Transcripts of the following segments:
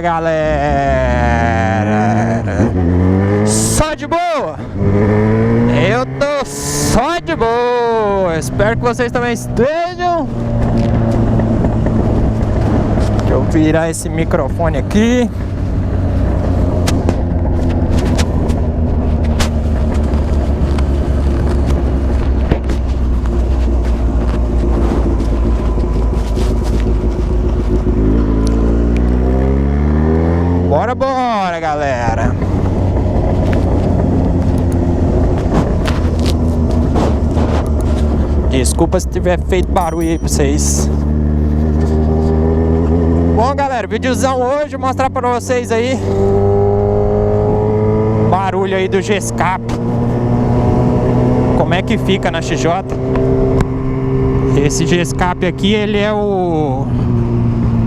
bola, galera! Só de boa! Eu tô só de boa! Espero que vocês também estejam! Deixa eu virar esse microfone aqui. Bora, galera! Desculpa se tiver feito barulho aí pra vocês. Bom, galera, videozão hoje, vou mostrar pra vocês aí barulho aí do G-Escape, como é que fica na XJ. Esse G-Escape aqui, ele é o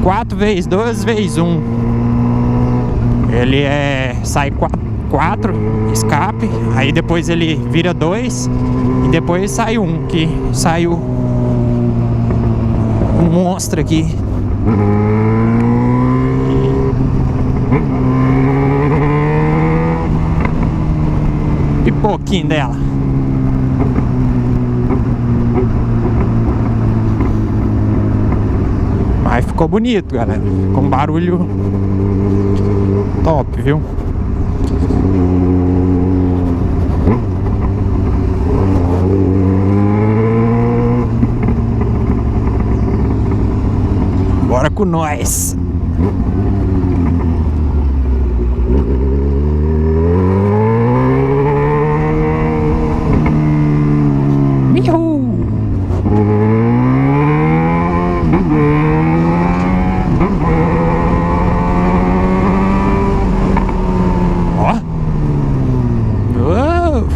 4x12x1. Ele sai 4 escape, aí depois ele vira 2 e depois sai um, que sai um monstro aqui. Pipoquinho dela. Mas ficou bonito, galera. Com um barulho top, viu? Bora com nós!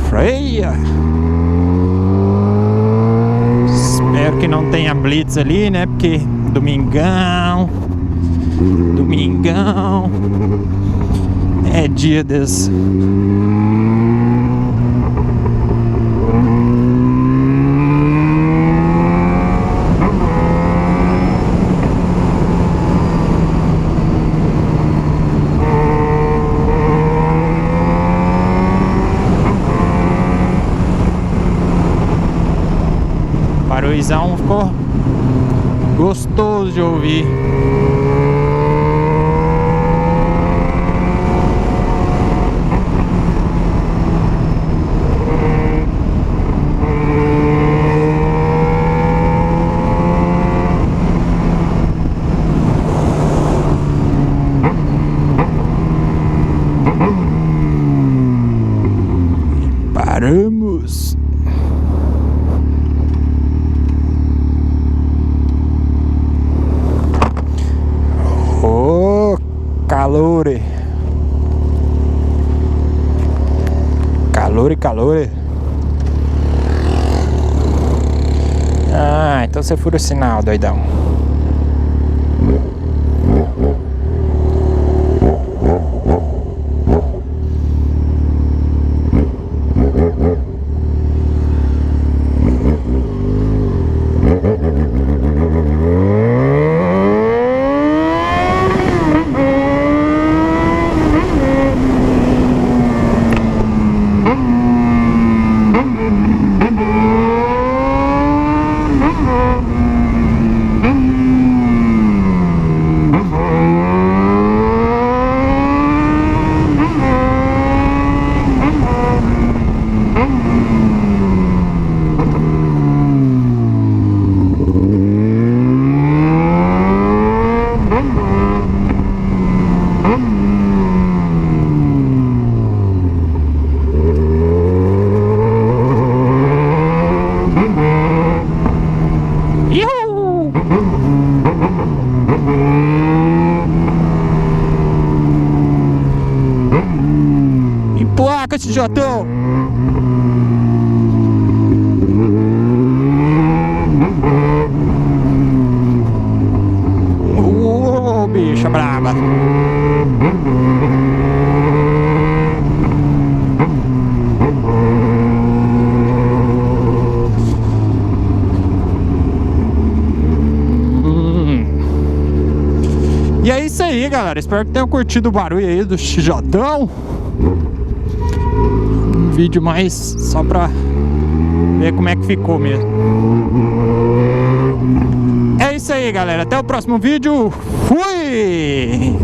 Freia! Espero que não tenha blitz ali, né? Porque domingão é dia desse. Barulhozão ficou gostoso de ouvir. E paramos. Calor. Ah, então você fura o sinal, doidão. Emplaca esse jotão! Bicha braba! E é isso aí, galera. Espero que tenham curtido o barulho aí do xijadão. Um vídeo mais só pra ver como é que ficou mesmo. É isso aí, galera. Até o próximo vídeo. Fui!